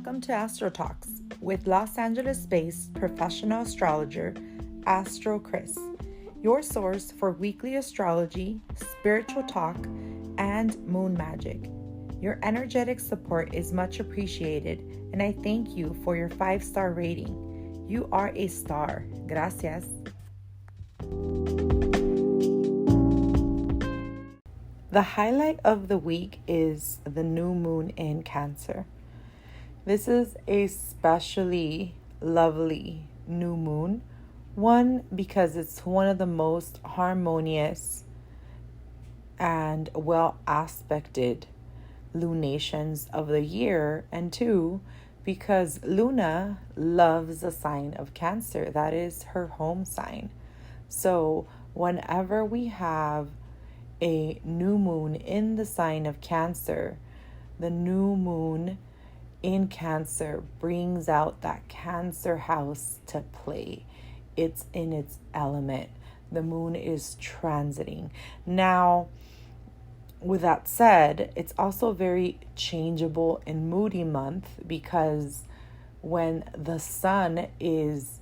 Welcome to Astro Talks with Los Angeles-based professional astrologer AstroKrys, your source for weekly astrology, spiritual talk, and moon magic. Your energetic support is much appreciated, and I thank you for your 5-star rating. You are a star. Gracias. The highlight of the week is the new moon in Cancer. This is a especially lovely new moon. One, because it's one of the most harmonious and well aspected lunations of the year. And two, because Luna loves the sign of Cancer. That is her home sign. So whenever we have a new moon in the sign of Cancer, the new moon in Cancer brings out that Cancer house to play. It's in its element. The moon is transiting. Now, with that said, it's also very changeable and moody month, because when the sun is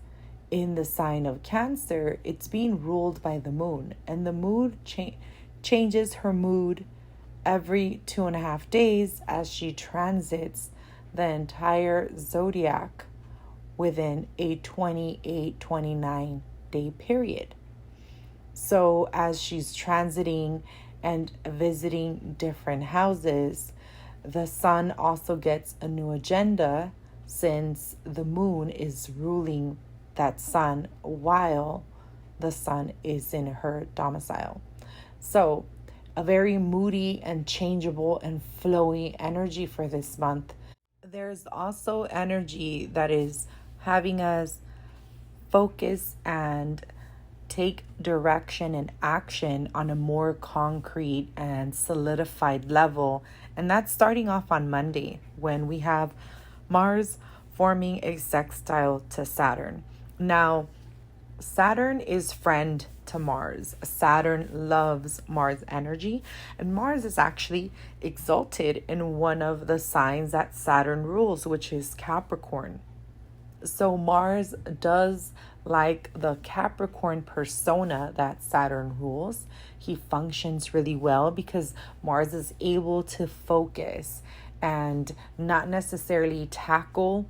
in the sign of Cancer, it's being ruled by the moon, and the moon changes her mood every 2.5 days as she transits the entire zodiac within a 28-29 day period. So as she's transiting and visiting different houses, the sun also gets a new agenda, since the moon is ruling that sun while the sun is in her domicile. So a very moody and changeable and flowy energy for this month. There's also energy that is having us focus and take direction and action on a more concrete and solidified level. And that's starting off on Monday, when we have Mars forming a sextile to Saturn. Now, Saturn is friend to Mars. Saturn loves Mars energy, and Mars is actually exalted in one of the signs that Saturn rules, which is Capricorn. So Mars does like the Capricorn persona that Saturn rules. He functions really well because Mars is able to focus and not necessarily tackle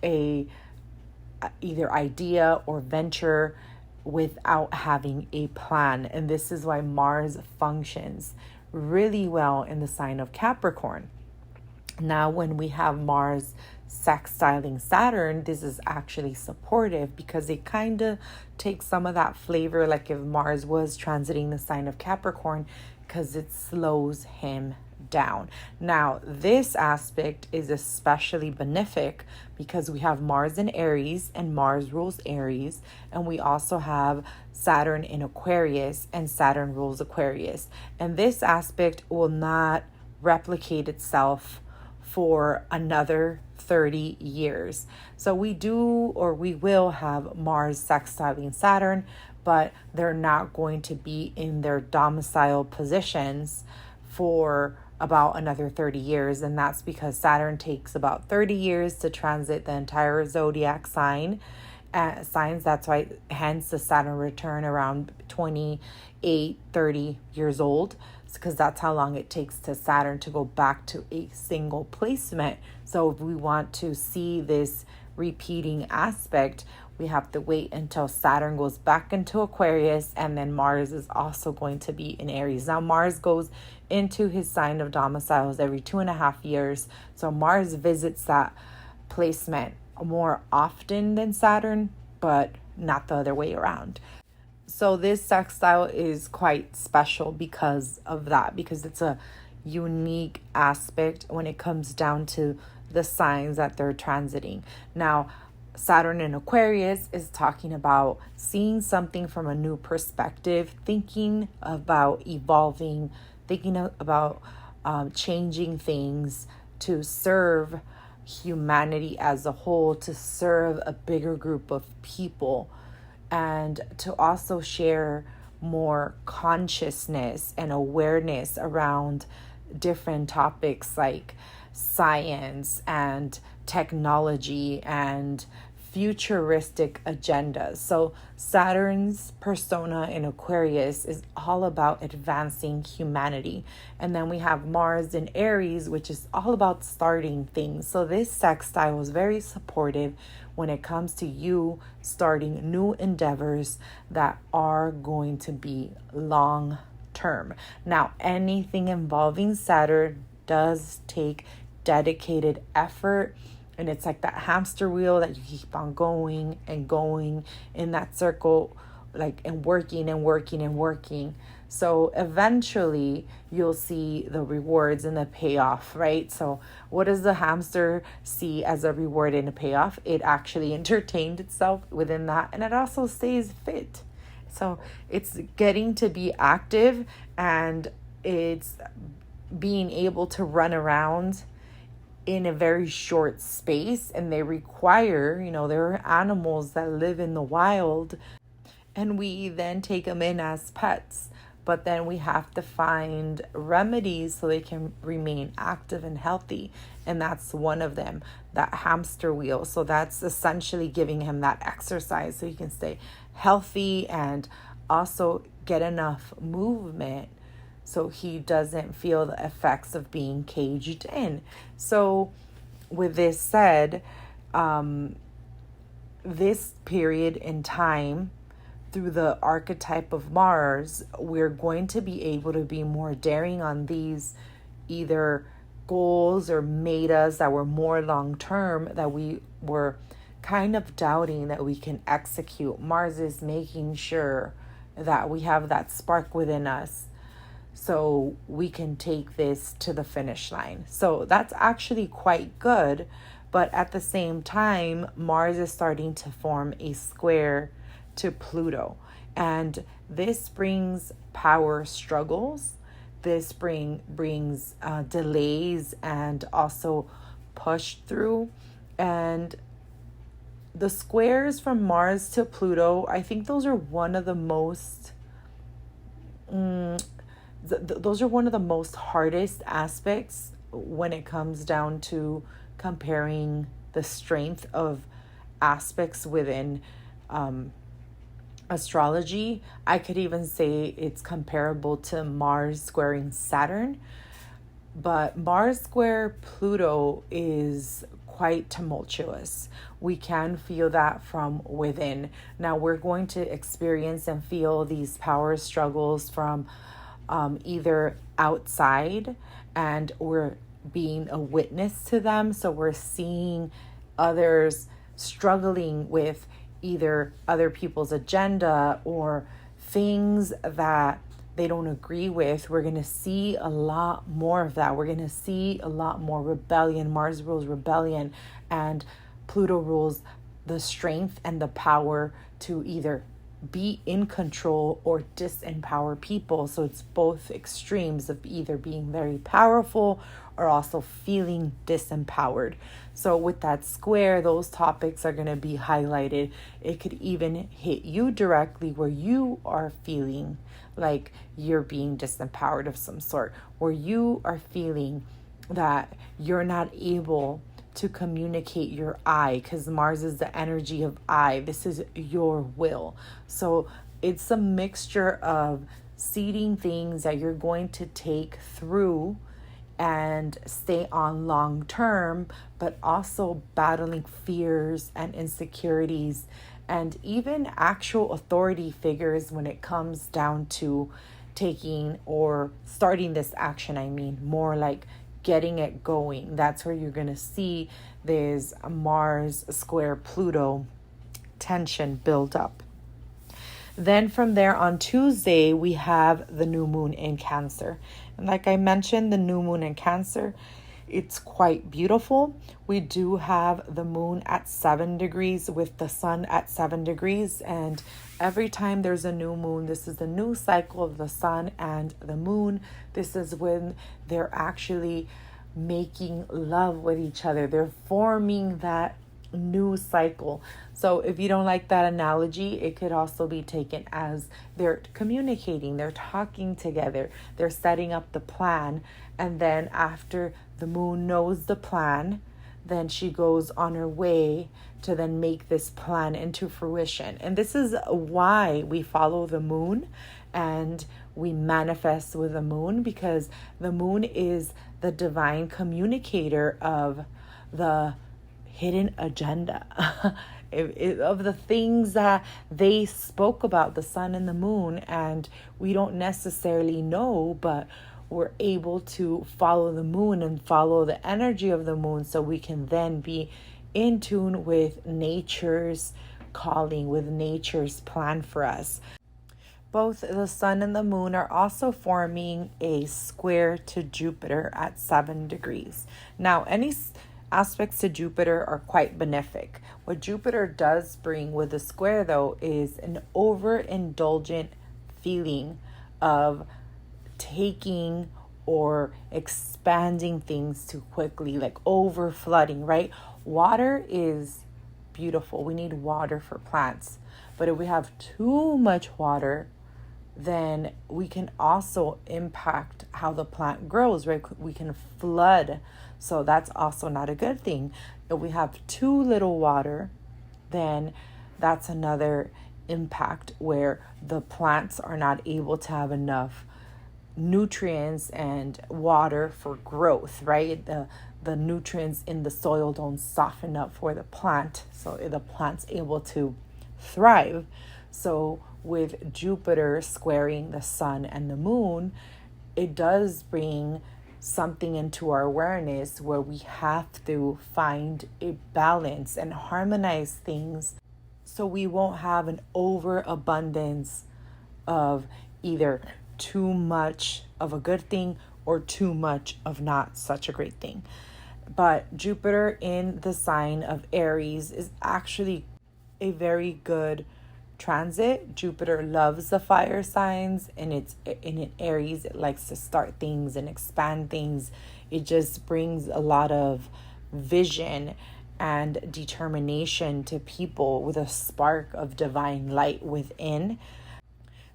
a either idea or venture without having a plan. And this is why Mars functions really well in the sign of Capricorn. Now, when we have Mars sextiling Saturn, this is actually supportive, because it kind of takes some of that flavor like if Mars was transiting the sign of Capricorn, because it slows him down. Now, this aspect is especially benefic because we have Mars in Aries, and Mars rules Aries, and we also have Saturn in Aquarius, and Saturn rules Aquarius. And this aspect will not replicate itself for another 30 years. So we will have Mars sextiling Saturn, but they're not going to be in their domicile positions for about another 30 years. And that's because Saturn takes about 30 years to transit the entire zodiac signs. That's why, hence the Saturn return around 28, 30 years old, because that's how long it takes to Saturn to go back to a single placement. So if we want to see this repeating aspect, we have to wait until Saturn goes back into Aquarius, and then Mars is also going to be in Aries. Now, Mars goes into his sign of domiciles every 2.5 years. So Mars visits that placement more often than Saturn, but not the other way around. So this sextile is quite special because of that, because it's a unique aspect when it comes down to the signs that they're transiting. Now, Saturn in Aquarius is talking about seeing something from a new perspective, thinking about evolving, thinking about changing things to serve humanity as a whole, to serve a bigger group of people, and to also share more consciousness and awareness around different topics like science and technology and futuristic agendas. So Saturn's persona in Aquarius is all about advancing humanity. And then we have Mars in Aries, which is all about starting things. So this sextile was very supportive when it comes to you starting new endeavors that are going to be long term. Now, anything involving Saturn does take dedicated effort. And it's like that hamster wheel that you keep on going and going in that circle, like, and working and working and working. So eventually you'll see the rewards and the payoff, right? So what does the hamster see as a reward and a payoff? It actually entertained itself within that, and it also stays fit. So it's getting to be active, and it's being able to run around in a very short space. And they require, there are animals that live in the wild, and we then take them in as pets. But then we have to find remedies so they can remain active and healthy. And that's one of them, that hamster wheel. So that's essentially giving him that exercise so he can stay healthy and also get enough movement so he doesn't feel the effects of being caged in. So with this said, this period in time, through the archetype of Mars, we're going to be able to be more daring on these either goals or metas that were more long-term that we were kind of doubting that we can execute. Mars is making sure that we have that spark within us so we can take this to the finish line. So that's actually quite good. But at the same time, Mars is starting to form a square to Pluto. And this brings power struggles. This brings delays and also push through. And the squares from Mars to Pluto, I think those are one of the most hardest aspects when it comes down to comparing the strength of aspects within astrology. I could even say it's comparable to Mars squaring Saturn, but Mars square Pluto is quite tumultuous. We can feel that from within. Now we're going to experience and feel these power struggles from either outside, and we're being a witness to them. So we're seeing others struggling with either other people's agenda or things that they don't agree with. We're going to see a lot more of that. We're going to see a lot more rebellion. Mars rules rebellion, and Pluto rules the strength and the power to either be in control or disempower people. So it's both extremes of either being very powerful or also feeling disempowered. So with that square, those topics are going to be highlighted. It could even hit you directly where you are feeling like you're being disempowered of some sort, where you are feeling that you're not able to communicate your I, because Mars is the energy of I. This is your will. So it's a mixture of seeding things that you're going to take through and stay on long term, but also battling fears and insecurities and even actual authority figures when it comes down to taking or starting this action. I mean, more like getting it going. That's where you're going to see this Mars square Pluto tension build up. Then from there on Tuesday, we have the new moon in Cancer. And like I mentioned, the new moon in Cancer, it's quite beautiful. We do have the moon at 7 degrees with the sun at 7 degrees. And every time there's a new moon, this is the new cycle of the sun and the moon. This is when they're actually making love with each other. They're forming that new cycle. So if you don't like that analogy, it could also be taken as they're communicating, they're talking together, they're setting up the plan. And then after the moon knows the plan, then she goes on her way to then make this plan into fruition. And this is why we follow the moon and we manifest with the moon, because the moon is the divine communicator of the hidden agenda of the things that they spoke about, the sun and the moon, and we don't necessarily know, but we're able to follow the moon and follow the energy of the moon, so we can then be in tune with nature's calling, with nature's plan for us. Both the sun and the moon are also forming a square to Jupiter at 7 degrees. Now, any aspects to Jupiter are quite benefic. What Jupiter does bring with the square, though, is an overindulgent feeling of taking or expanding things too quickly, like over flooding, right? Water is beautiful. We need water for plants. But if we have too much water, then we can also impact how the plant grows, right? We can flood. So that's also not a good thing. If we have too little water, then that's another impact where the plants are not able to have enough nutrients and water for growth, right? The nutrients in the soil don't soften up for the plant, so the plant's able to thrive. So with Jupiter squaring the sun and the moon, it does bring something into our awareness where we have to find a balance and harmonize things, so we won't have an overabundance of either too much of a good thing or too much of not such a great thing. But Jupiter in the sign of Aries is actually a very good transit. Jupiter loves the fire signs, and it's in Aries, it likes to start things and expand things. It just brings a lot of vision and determination to people with a spark of divine light within.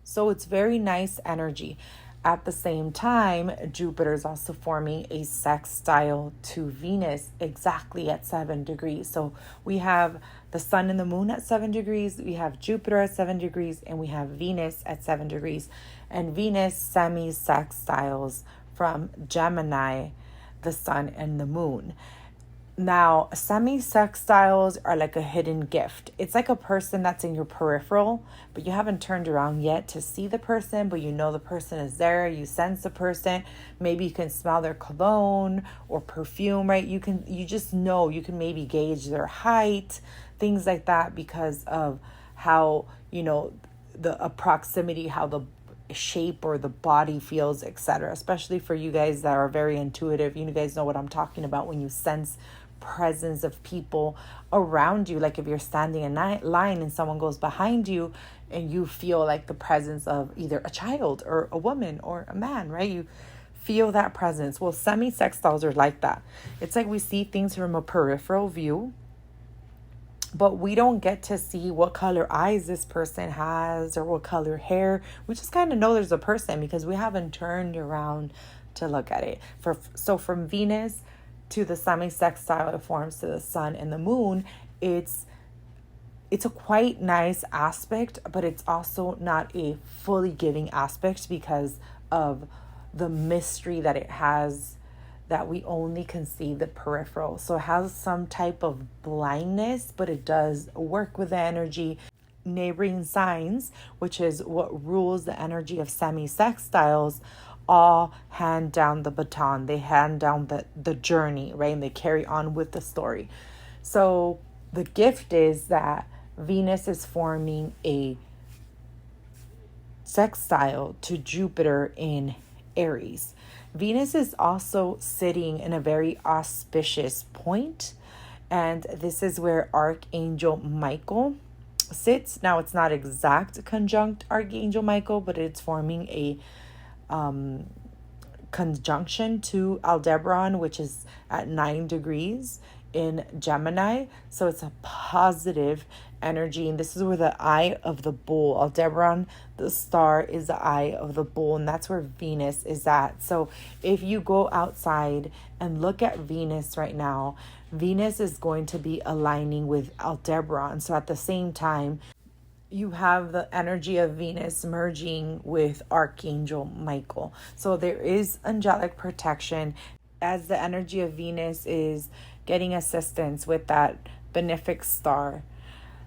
So it's very nice energy. At the same time, Jupiter is also forming a sextile to Venus exactly at 7 degrees. So we have the sun and the moon at 7 degrees, we have Jupiter at 7 degrees, and we have Venus at 7 degrees. And Venus semi-sextiles from Gemini, the sun and the moon. Now, semi-sextiles are like a hidden gift. It's like a person that's in your peripheral, but you haven't turned around yet to see the person, but you know the person is there. You sense the person. Maybe you can smell their cologne or perfume, right? You just know, you can maybe gauge their height, things like that, because of how, the proximity, how the shape or the body feels, etc. Especially for you guys that are very intuitive. You guys know what I'm talking about when you sense presence of people around you. Like if you're standing in line and someone goes behind you and you feel like the presence of either a child or a woman or a man, right? You feel that presence. Well, semi-sextiles are like that. It's like we see things from a peripheral view, but we don't get to see what color eyes this person has or what color hair. We just kind of know there's a person because we haven't turned around to look at it. So from Venus to the semi-sextile forms to the sun and the moon, it's a quite nice aspect, but it's also not a fully giving aspect because of the mystery that it has, that we only can see the peripheral. So it has some type of blindness, but it does work with the energy. Neighboring signs, which is what rules the energy of semi-sextiles, all hand down the baton. They hand down the journey, right? And they carry on with the story. So the gift is that Venus is forming a sextile to Jupiter in Aries. Venus is also sitting in a very auspicious point, and this is where Archangel Michael sits. Now, it's not exact conjunct Archangel Michael, but it's forming a conjunction to Aldebaran, which is at 9 degrees in Gemini. So it's a positive energy. And this is where the eye of the bull, Aldebaran, the star, is the eye of the bull. And that's where Venus is at. So if you go outside and look at Venus right now, Venus is going to be aligning with Aldebaran. So at the same time, you have the energy of Venus merging with Archangel Michael. So there is angelic protection as the energy of Venus is getting assistance with that benefic star.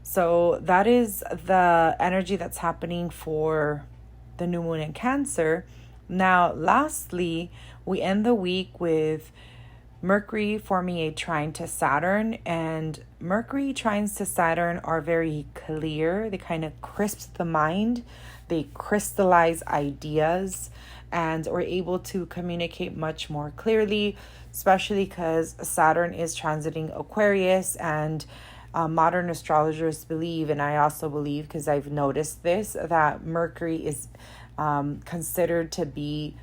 So that is the energy that's happening for the new moon in Cancer. Now, lastly, we end the week with Mercury forming a trine to Saturn, and Mercury trines to Saturn are very clear. They kind of crisp the mind. They crystallize ideas, and we're able to communicate much more clearly, especially because Saturn is transiting Aquarius, and modern astrologers believe, and I also believe because I've noticed this, that Mercury is considered to be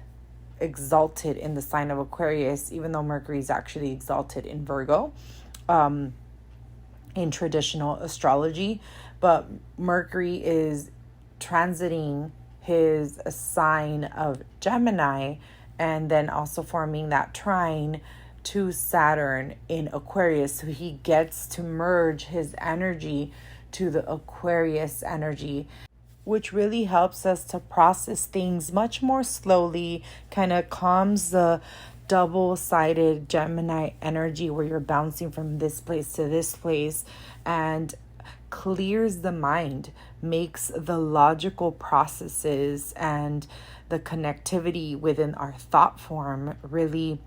exalted in the sign of Aquarius, even though Mercury is actually exalted in Virgo in traditional astrology. But Mercury is transiting his sign of Gemini and then also forming that trine to Saturn in Aquarius. So he gets to merge his energy to the Aquarius energy, which really helps us to process things much more slowly, kind of calms the double-sided Gemini energy where you're bouncing from this place to this place, and clears the mind, makes the logical processes and the connectivity within our thought form really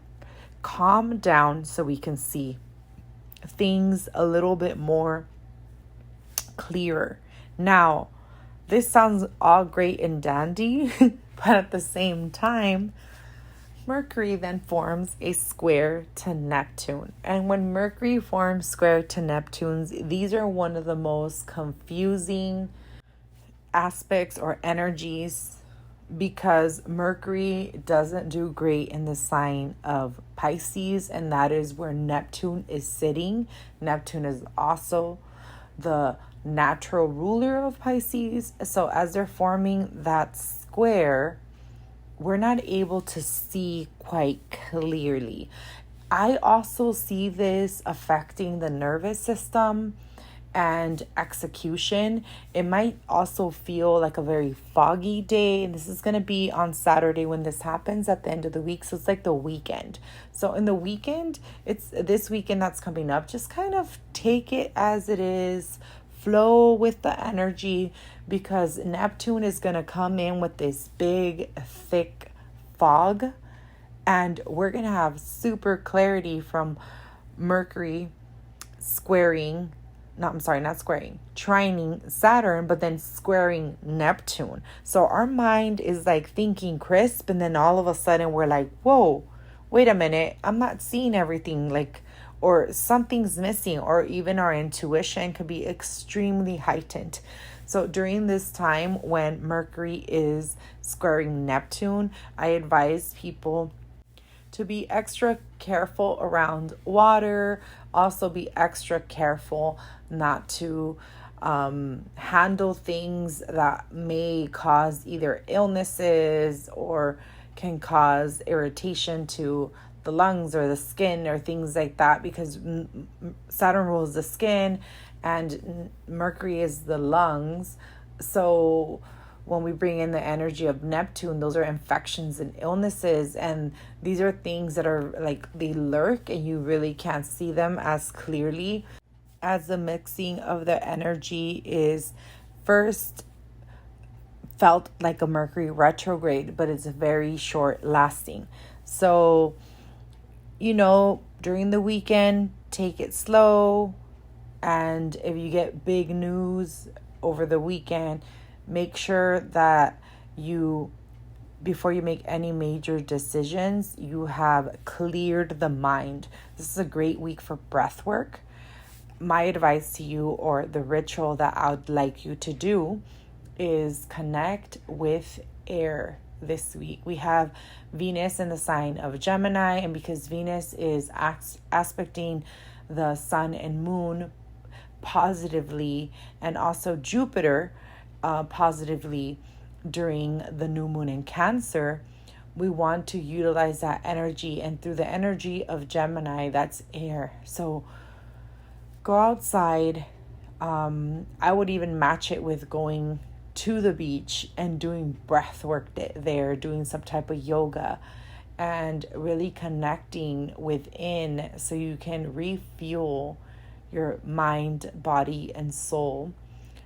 calm down so we can see things a little bit more clearer. Now, this sounds all great and dandy, but at the same time, Mercury then forms a square to Neptune. And when Mercury forms square to Neptunes, these are one of the most confusing aspects or energies, because Mercury doesn't do great in the sign of Pisces, and that is where Neptune is sitting. Neptune is also the natural ruler of Pisces. So as they're forming that square, we're not able to see quite clearly. I also see this affecting the nervous system and execution. It might also feel like a very foggy day, and this is going to be on Saturday when this happens at the end of the week. So it's like the weekend. So in the weekend, it's this weekend that's coming up, just kind of take it as it is, flow with the energy, because Neptune is going to come in with this big, thick fog, and we're going to have super clarity from Mercury trining Saturn, but then squaring Neptune. So our mind is like thinking crisp, and then all of a sudden we're like, whoa, wait a minute, I'm not seeing everything, or something's missing, or even our intuition could be extremely heightened. So during this time when Mercury is squaring Neptune, I advise people to be extra careful around water. Also be extra careful not to handle things that may cause either illnesses or can cause irritation to the lungs or the skin or things like that, because Saturn rules the skin and Mercury is the lungs. So when we bring in the energy of Neptune, those are infections and illnesses, and these are things that are like, they lurk and you really can't see them as clearly, as the mixing of the energy is first felt like a Mercury retrograde, but it's very short lasting. So during the weekend, take it slow. And if you get big news over the weekend, make sure that before you make any major decisions, you have cleared the mind. This is a great week for breath work. My advice to you, or the ritual that I would like you to do, is connect with air this week. We have Venus in the sign of Gemini, and because Venus is aspecting the sun and moon positively, and also Jupiter positively during the new moon in Cancer, we want to utilize that energy. And through the energy of Gemini, that's air. So go outside. I would even match it with going to the beach and doing breath work there, doing some type of yoga, and really connecting within so you can refuel your mind, body, and soul.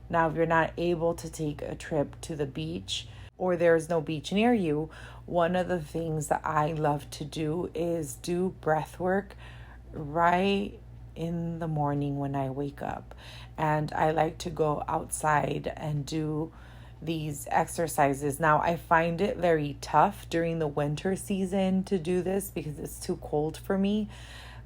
Now, if you're not able to take a trip to the beach or there's no beach near you, one of the things that I love to do is do breath work right in the morning when I wake up. And I like to go outside and do these exercises. Now, I find it very tough during the winter season to do this because it's too cold for me.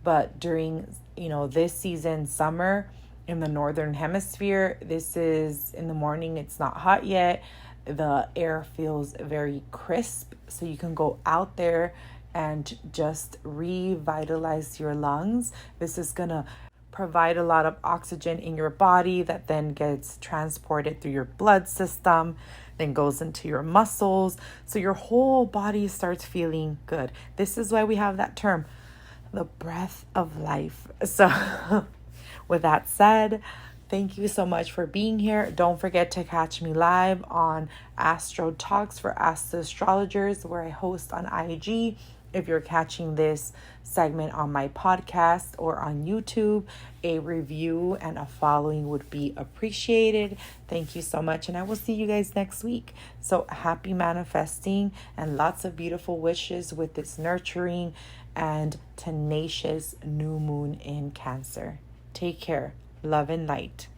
But during, this season, summer in the northern hemisphere, this is in the morning, it's not hot yet. The air feels very crisp. So you can go out there and just revitalize your lungs. This is going to provide a lot of oxygen in your body that then gets transported through your blood system, then goes into your muscles. So your whole body starts feeling good. This is why we have that term, the breath of life. So with that said, thank you so much for being here. Don't forget to catch me live on Astro Talks for Astro Astrologers, where I host on IG. If you're catching this segment on my podcast or on YouTube, a review and a following would be appreciated. Thank you so much, and I will see you guys next week. So happy manifesting and lots of beautiful wishes with this nurturing and tenacious new moon in Cancer. Take care. Love and light.